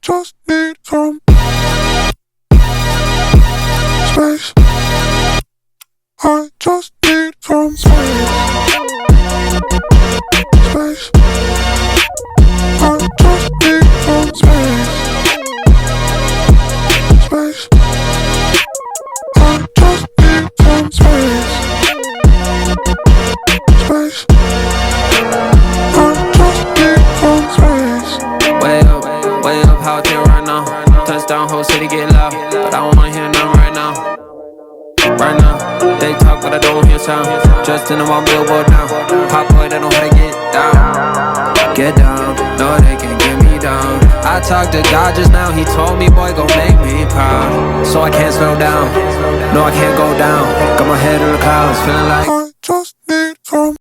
just need some space. I just need some space. Space. I just need some space. Space. I just need some space. Space. I just need some space. Way up, how it feel right now. Touchdown, whole city get loud, but I don't wanna hear nothing right now. Right now, they talk but I don't hear sound. Just in my billboard now. Pop boy, they know how to get down. Get down, no they can't get me down. I talked to God just now, he told me boy gon' make me proud. So I can't slow down, no I can't go down. Got my head in the clouds, feeling like